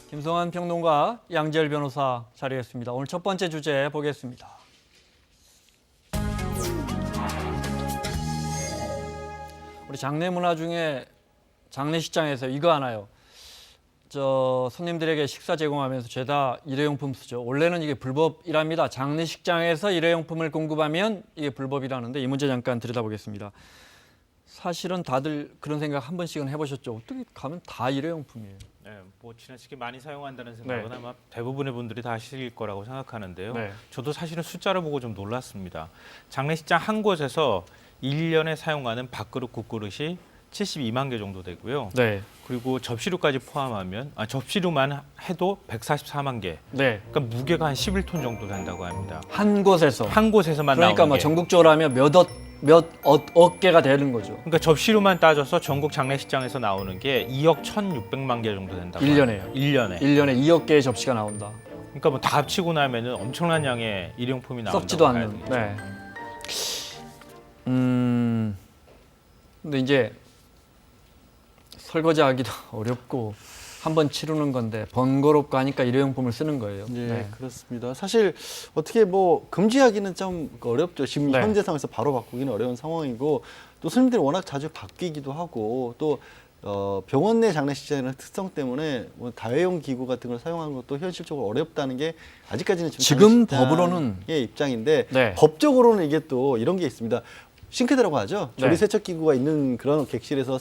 김성환 평론가, 양재열 변호사 자리했습니다. 오늘 첫 번째 주제 보겠습니다. 우리 장례 문화 중에 장례식장에서 이거 하나요. 손님들에게 식사 제공하면서 죄다 일회용품 쓰죠. 원래는 이게 불법이랍니다. 장례식장에서 일회용품을 공급하면 이게 불법이라는데 이 문제 잠깐 들여다보겠습니다. 사실은 다들 그런 생각 한 번씩은 해보셨죠. 어떻게 가면 다 일회용품이에요. 네, 뭐 지나치게 많이 사용한다는 생각은 아마 대부분의 분들이 다 하실 거라고 생각하는데요. 저도 사실은 숫자를 보고 좀 놀랐습니다. 장례식장 한 곳에서 1년에 사용하는 밥그릇, 국그릇이 72만 개 정도 되고요. 그리고 접시류까지 포함하면 접시류만 해도 144만 개. 그러니까 무게가 한 11톤 정도 된다고 합니다. 한 곳에서. 한 곳에서만 그러니까 나오는 뭐 게. 전국적으로 하면 몇 개가 되는 거죠. 그러니까 접시류만 따져서 전국 장례식장에서 나오는 게 2억 1,600만 개 정도 된다고 합니다. 1년에요. 1년에. 1년에 2억 개의 접시가 나온다. 그러니까 뭐 다 합치고 나면은 엄청난 양의 일용품이 나온다고 썩지도 봐야 않는. 되겠죠. 근데 이제 설거지하기도 어렵고 한번 치르는 건데 번거롭고 하니까 일회용품을 쓰는 거예요. 네, 그렇습니다. 사실 어떻게 뭐 금지하기는 좀 어렵죠. 지금 현재 상황에서 바로 바꾸기는 어려운 상황이고 또 손님들이 워낙 자주 바뀌기도 하고 또 병원 내 장례식장이라는 특성 때문에 뭐 다회용 기구 같은 걸 사용하는 것도 현실적으로 어렵다는 게 아직까지는 지금 법으로는 입장인데 법적으로는 이게 또 이런 게 있습니다. 싱크대라고 하죠. 조리 세척 기구가 있는 그런 객실에서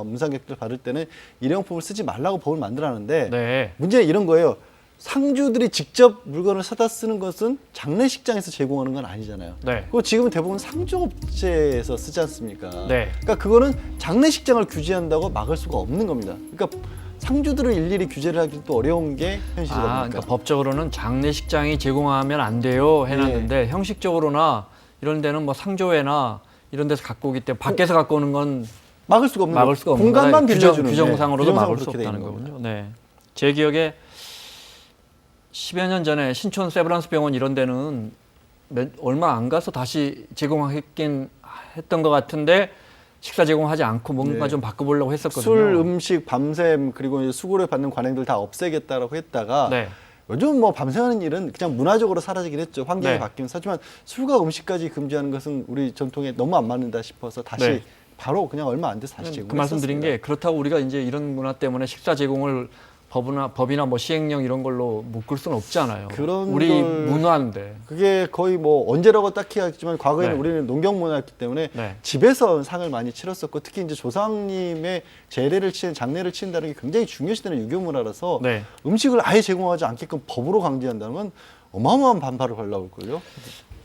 문상객들 받을 때는 일회용품을 쓰지 말라고 법을 만들었는데 문제는 이런 거예요. 상주들이 직접 물건을 사다 쓰는 것은 장례식장에서 제공하는 건 아니잖아요. 그리고 지금은 대부분 상종업체에서 쓰지 않습니까? 그러니까 그거는 장례식장을 규제한다고 막을 수가 없는 겁니다. 그러니까 상주들을 일일이 규제를 하기 또 어려운 게 현실이다 보니까. 그러니까 법적으로는 장례식장이 제공하면 안 돼요 해놨는데 형식적으로나 이런 데는 뭐 상조회나 이런 데서 갖고 오기 때문에 밖에서 갖고 오는 건 막을 수가 없는 공간만 규정주는 규정상으로도 막을 수 없다는 거군요. 제 기억에 10여 년 전에 신촌 세브란스 병원 이런 데는 얼마 안 가서 다시 제공했긴 했던 것 같은데 식사 제공하지 않고 뭔가 좀 바꿔보려고 했었거든요. 술, 음식, 밤샘 그리고 수고를 받는 관행들 다 없애겠다라고 했다가 요즘 뭐 밤새는 일은 그냥 문화적으로 사라지긴 했죠. 환경이 바뀌면서. 하지만 술과 음식까지 금지하는 것은 우리 전통에 너무 안 맞는다 싶어서 다시 바로 그냥 얼마 안 돼서 다시 제공했습니다. 그 말씀드린 게 그렇다고 우리가 이제 이런 문화 때문에 식사 제공을 법이나 뭐 시행령 이런 걸로 묶을 수는 없잖아요. 우리 문화인데. 그게 거의 뭐 언제라고 딱히 하지만 과거에는 우리는 농경 문화였기 때문에 집에서 상을 많이 치렀었고 특히 이제 조상님의 제례를 치는 장례를 치는다는 게 굉장히 중요시되는 유교 문화라서 음식을 아예 제공하지 않게끔 법으로 강제한다는 건 어마어마한 반발을 올라올 걸요.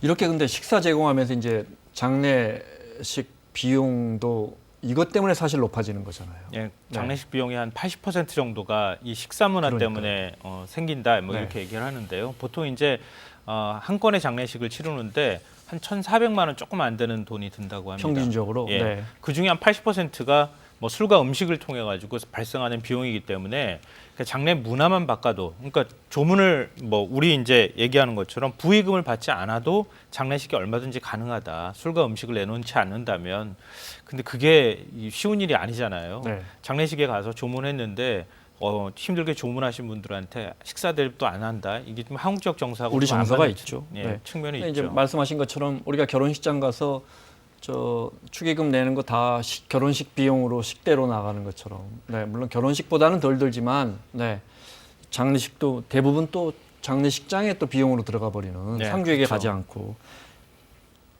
이렇게 근데 식사 제공하면서 이제 장례식 비용도 이것 때문에 사실 높아지는 거잖아요. 장례식 비용의 한 80% 정도가 이 식사 문화 때문에 생긴다, 뭐 이렇게 얘기를 하는데요. 보통 이제 한 건의 장례식을 치르는데 한 1,400만 원 조금 안 되는 돈이 든다고 합니다. 평균적으로. 그 중에 한 80%가 뭐 술과 음식을 통해 가지고 발생하는 비용이기 때문에 장례 문화만 바꿔도, 그러니까 조문을 뭐 우리 이제 얘기하는 것처럼 부의금을 받지 않아도 장례식이 얼마든지 가능하다. 술과 음식을 내놓지 않는다면. 근데 그게 쉬운 일이 아니잖아요. 장례식에 가서 조문했는데 힘들게 조문하신 분들한테 식사 대접도 안 한다. 이게 좀 한국적 정서하고 우리 정서가 있죠. 측면이 이제 있죠. 말씀하신 것처럼 우리가 결혼식장 가서 축의금 내는 거 다 결혼식 비용으로 식대로 나가는 것처럼. 물론 결혼식보다는 덜 들지만 장례식도 대부분 또 장례식장에 또 비용으로 들어가 버리는 상주에게 가지 않고.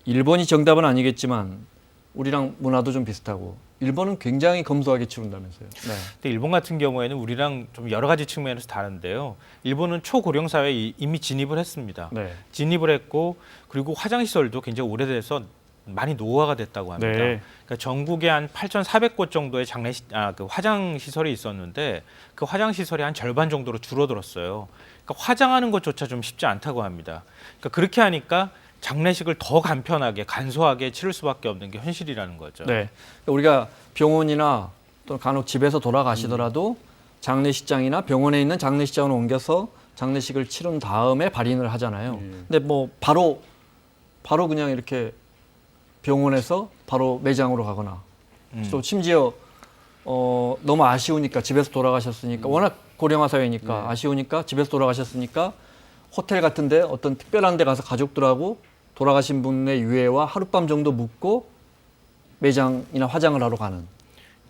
일본이 정답은 아니겠지만 우리랑 문화도 좀 비슷하고 일본은 굉장히 검소하게 치른다면서요. 근데 일본 같은 경우에는 우리랑 좀 여러 가지 측면에서 다른데요. 일본은 초고령 사회에 이미 진입을 했습니다. 진입을 했고 그리고 화장 시설도 굉장히 오래돼서 많이 노후화가 됐다고 합니다. 그러니까 전국에 한 8,400곳 정도의 그 화장 시설이 있었는데 그 화장 시설이 한 절반 정도로 줄어들었어요. 그러니까 화장하는 것조차 좀 쉽지 않다고 합니다. 그러니까 그렇게 하니까 장례식을 더 간편하게, 간소하게 치를 수밖에 없는 게 현실이라는 거죠. 우리가 병원이나 또 간혹 집에서 돌아가시더라도 장례식장이나 병원에 있는 장례식장으로 옮겨서 장례식을 치른 다음에 발인을 하잖아요. 근데 뭐 바로 그냥 이렇게 병원에서 바로 매장으로 가거나 또 심지어 너무 아쉬우니까 집에서 돌아가셨으니까 워낙 고령화 사회니까 아쉬우니까 집에서 돌아가셨으니까 호텔 같은데 어떤 특별한 데 가서 가족들하고 돌아가신 분의 유해와 하룻밤 정도 묵고 매장이나 화장을 하러 가는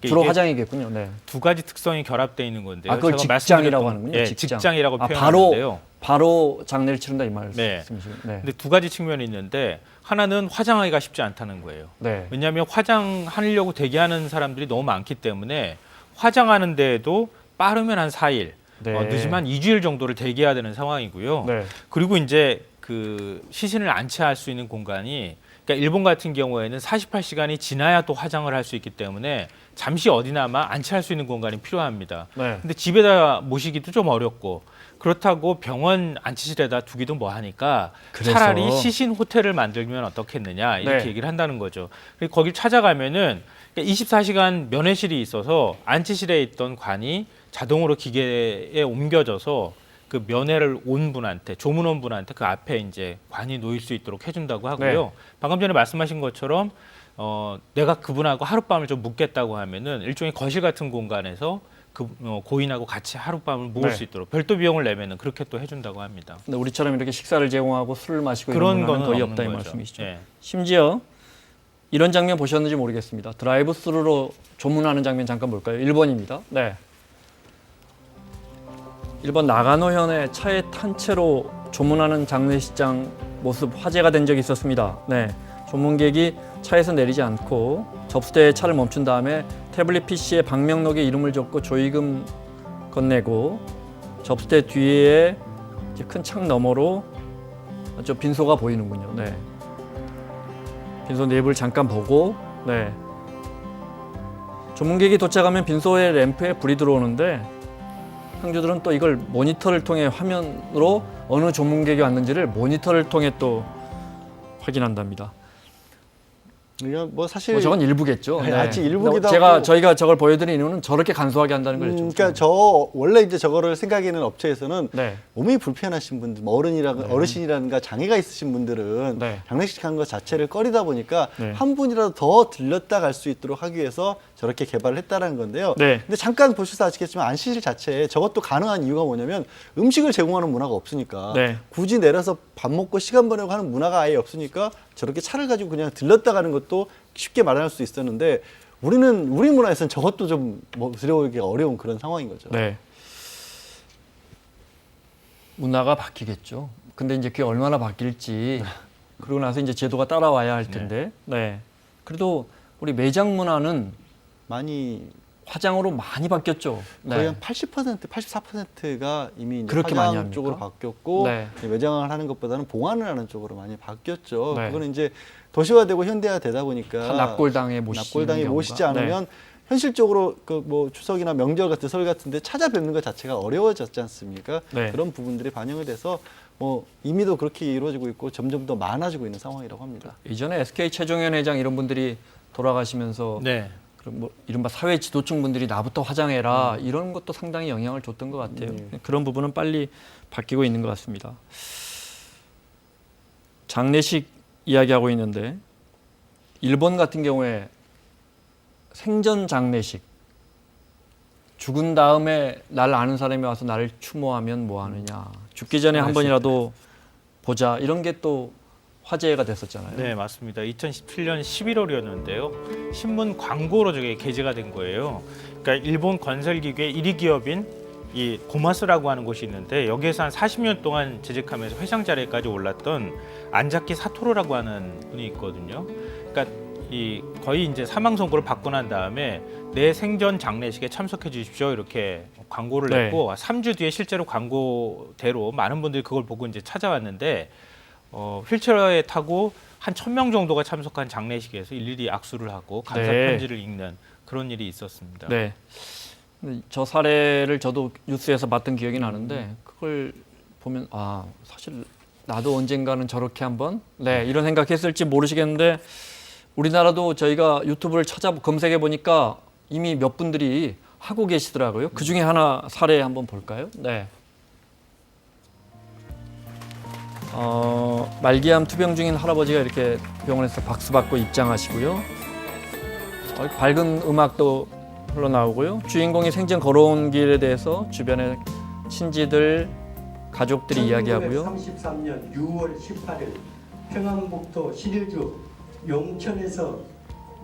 주로 화장이겠군요. 네. 두 가지 특성이 결합되어 있는 건데요. 그걸 직장이라고 하는군요. 예, 직장. 직장이라고 표현하는데요. 바로 장례를 치른다 이 말씀이시죠. 네. 근데 두 가지 측면이 있는데 하나는 화장하기가 쉽지 않다는 거예요. 네. 왜냐하면 화장하려고 대기하는 사람들이 너무 많기 때문에 화장하는 데에도 빠르면 한 4일, 늦으면 2주일 정도를 대기해야 되는 상황이고요. 네. 그리고 이제 그 시신을 안치할 수 있는 공간이 그러니까 일본 같은 경우에는 48시간이 지나야 또 화장을 할 수 있기 때문에 잠시 어디나마 안치할 수 있는 공간이 필요합니다. 네. 근데 집에다 모시기도 좀 어렵고 그렇다고 병원 안치실에다 두기도 뭐하니까 차라리 시신 호텔을 만들면 어떻겠느냐 이렇게 얘기를 한다는 거죠. 그리고 거기 찾아가면은 24시간 면회실이 있어서 안치실에 있던 관이 자동으로 기계에 옮겨져서 그 면회를 온 분한테 조문원 분한테 그 앞에 이제 관이 놓일 수 있도록 해준다고 하고요. 방금 전에 말씀하신 것처럼 내가 그분하고 하룻밤을 좀 묵겠다고 하면은 일종의 거실 같은 공간에서 그 고인하고 같이 하룻밤을 묵을 수 있도록 별도 비용을 내면은 그렇게 또 해준다고 합니다. 근데 우리처럼 이렇게 식사를 제공하고 술을 마시고 그런 이런 건 거의 없다 이 거죠. 말씀이시죠. 네. 심지어 이런 장면 보셨는지 모르겠습니다. 드라이브 스루로 조문하는 장면 잠깐 볼까요? 1번입니다. 네. 1번 나가노현의 차에 탄 채로 조문하는 장례식장 모습 화제가 된 적이 있었습니다. 네. 조문객이 차에서 내리지 않고 접수대에 차를 멈춘 다음에 태블릿 PC에 방명록에 이름을 적고 조의금 건네고 접수대 뒤에 큰 창 너머로 저 빈소가 보이는군요. 네. 빈소 내부를 잠깐 보고 네. 조문객이 도착하면 빈소의 램프에 불이 들어오는데 상주들은 또 이걸 모니터를 통해 화면으로 어느 조문객이 왔는지를 모니터를 통해 또 확인한답니다. 뭐 사실 저건 일부겠죠. 네. 아직 일부기도 저희가 저걸 보여드리는 이유는 저렇게 간소하게 한다는 거죠. 그러니까 원래 이제 저거를 생각하는 업체에서는 몸이 불편하신 분들, 뭐 어르신이라든가 장애가 있으신 분들은 장례식 하는 것 자체를 꺼리다 보니까 한 분이라도 더 들렸다 갈 수 있도록 하기 위해서 저렇게 개발을 했다라는 건데요. 근데 잠깐 보셔서 아시겠지만 안시실 자체에 저것도 가능한 이유가 뭐냐면 음식을 제공하는 문화가 없으니까 굳이 내려서 밥 먹고 시간 보내고 하는 문화가 아예 없으니까 저렇게 차를 가지고 그냥 들렸다 가는 것도 쉽게 마련할 수 있었는데 우리 문화에서는 저것도 좀 들여오기 어려운 그런 상황인 거죠. 네. 문화가 바뀌겠죠. 근데 이제 그게 얼마나 바뀔지 그러고 나서 이제 제도가 따라와야 할 텐데. 네. 그래도 우리 매장 문화는 많이 화장으로 많이 바뀌었죠. 거의 한 80%, 84%가 이미 이제 그렇게 화장 많이 합니까? 쪽으로 바뀌었고 매장을 하는 것보다는 봉안을 하는 쪽으로 많이 바뀌었죠. 그거는 이제 도시화되고 현대화되다 보니까 납골당에 모시지 않으면 현실적으로 그 뭐 추석이나 명절 같은 설 같은데 찾아뵙는 것 자체가 어려워졌지 않습니까? 그런 부분들이 반영이 돼서 뭐 이미도 그렇게 이루어지고 있고 점점 더 많아지고 있는 상황이라고 합니다. 이전에 SK 최종현 회장 이런 분들이 돌아가시면서 그럼 뭐 이른바 사회 지도층 분들이 나부터 화장해라 이런 것도 상당히 영향을 줬던 것 같아요. 그런 부분은 빨리 바뀌고 있는 것 같습니다. 장례식 이야기하고 있는데 일본 같은 경우에 생전 장례식 죽은 다음에 날 아는 사람이 와서 나를 추모하면 뭐 하느냐 죽기 전에 한 번이라도 보자 이런 게 또 화제가 됐었잖아요. 네, 맞습니다. 2017년 11월이었는데요. 신문 광고로 저게 게재가 된 거예요. 그러니까 일본 건설기계 1위 기업인 이 고마스라고 하는 곳이 있는데 여기에서 한 40년 동안 재직하면서 회장 자리까지 올랐던 안자키 사토루라고 하는 분이 있거든요. 그러니까 이 거의 이제 사망 선고를 받고 난 다음에 내 생전 장례식에 참석해 주십시오 이렇게 광고를 냈고 3주 뒤에 실제로 광고대로 많은 분들이 그걸 보고 이제 찾아왔는데 휠체어에 타고 한 1000명 정도가 참석한 장례식에서 일일이 악수를 하고 감사 편지를 읽는 그런 일이 있었습니다. 네. 저 사례를 저도 뉴스에서 봤던 기억이 나는데 그걸 보면 아 사실 나도 언젠가는 저렇게 한번 이런 생각했을지 모르시겠는데 우리나라도 저희가 유튜브를 검색해 보니까 이미 몇 분들이 하고 계시더라고요. 그 중에 하나 사례 한번 볼까요? 네. 말기암 투병 중인 할아버지가 이렇게 병원에서 박수 받고 입장하시고요. 밝은 음악도 흘러나오고요. 주인공이 생전 걸어온 길에 대해서 주변의 친지들, 가족들이 이야기하고요. 1933년 6월 18일 평안북도 신일주 용천에서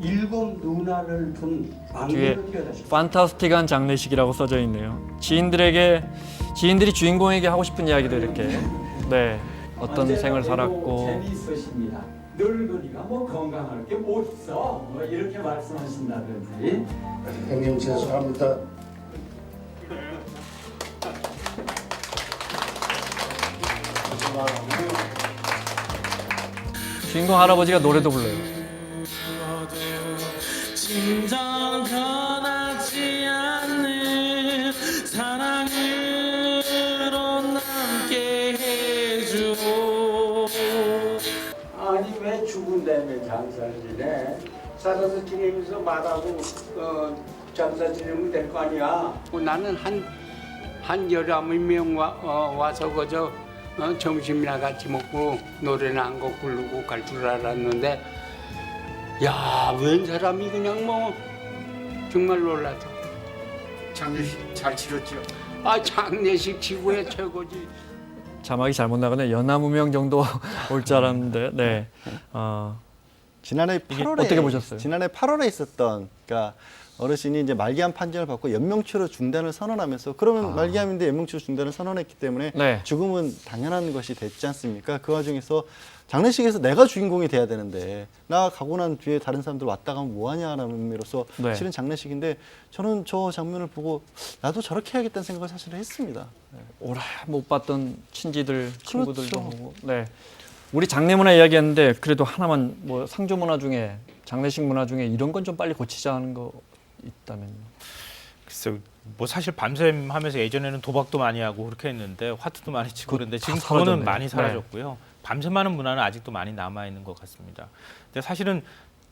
7 누나를 둔 뒤에 막내로 태어났습니다. 판타스틱한 장례식이라고 써져 있네요. 지인들이 주인공에게 하고 싶은 이야기도 이렇게 어떤 생을 살았고 재미있으십니다. 늙으니까 건강할 게 뭐 있어? 이렇게 말씀하신다든지. 형님 죄송합니다. 주인공 할아버지가 노래도 불러요. 진정 변하지 않는 사랑으로 남게 해줘. 아니 왜 죽은 다음에 장사를 지내? 살아서 지내면서 말하고 장사 지내면 될 거 아니야. 나는 한 11명 와서 그저 점심이나 같이 먹고 노래나 한 곡 부르고 갈 줄 알았는데 야, 웬 사람이 그냥 뭐 정말 놀라서. 장례식 잘 치렀죠? 아, 장례식 지구의 최고지. 자막이 잘못 나가네. 연하무명 정도 올 줄 알았는데 지난해 8월에 어떻게 보셨어요? 지난해 8월에 있었던 그러니까 어르신이 이제 말기암 판정을 받고 연명치료 중단을 선언하면서 그러면 말기암인데 연명치료 중단을 선언했기 때문에 죽음은 당연한 것이 됐지 않습니까? 그 와중에서 장례식에서 내가 주인공이 돼야 되는데 나 가고 난 뒤에 다른 사람들 왔다 가면 뭐하냐라는 의미로서 실은 장례식인데 저는 저 장면을 보고 나도 저렇게 해야겠다는 생각을 사실 했습니다. 오래 못 봤던 친지들, 친구들도 그렇죠. 보고. 우리 장례 문화 이야기했는데 그래도 하나만 뭐 상조 문화 중에 장례식 문화 중에 이런 건 좀 빨리 고치자 하는 거 있다면요. 글쎄 뭐 사실 밤샘 하면서 예전에는 도박도 많이 하고 그렇게 했는데 화투도 많이 치고 그런데 지금 그거는 많이 사라졌고요. 밤샘하는 문화는 아직도 많이 남아 있는 것 같습니다. 근데 사실은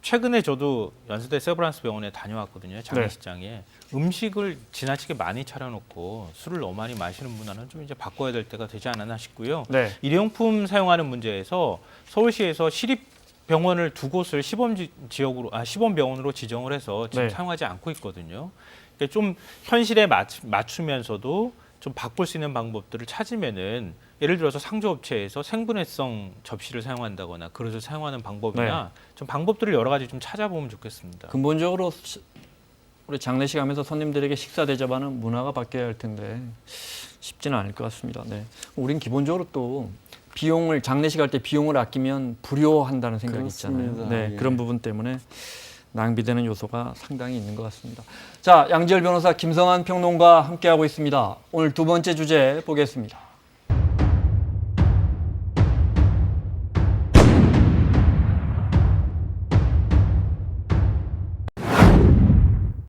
최근에 저도 연세대 세브란스 병원에 다녀왔거든요. 장례식장에 음식을 지나치게 많이 차려놓고 술을 너무 많이 마시는 문화는 좀 이제 바꿔야 될 때가 되지 않았나 싶고요. 일회용품 사용하는 문제에서 서울시에서 시립 병원을 두 곳을 시범병원으로 지정을 해서 지금 사용하지 않고 있거든요. 그러니까 좀 현실에 맞추면서도 좀 바꿀 수 있는 방법들을 찾으면은 예를 들어서 상조업체에서 생분해성 접시를 사용한다거나 그릇을 사용하는 방법이나 좀 방법들을 여러 가지 좀 찾아보면 좋겠습니다. 근본적으로 우리 장례식 하면서 손님들에게 식사 대접하는 문화가 바뀌어야 할 텐데 쉽지는 않을 것 같습니다. 우린 기본적으로 또 비용을 장례식 할 때 비용을 아끼면 불효한다는 생각이 있잖아요. 그런 부분 때문에 낭비되는 요소가 상당히 있는 것 같습니다. 자, 양지열 변호사, 김성환 평론가 함께하고 있습니다. 오늘 두 번째 주제 보겠습니다.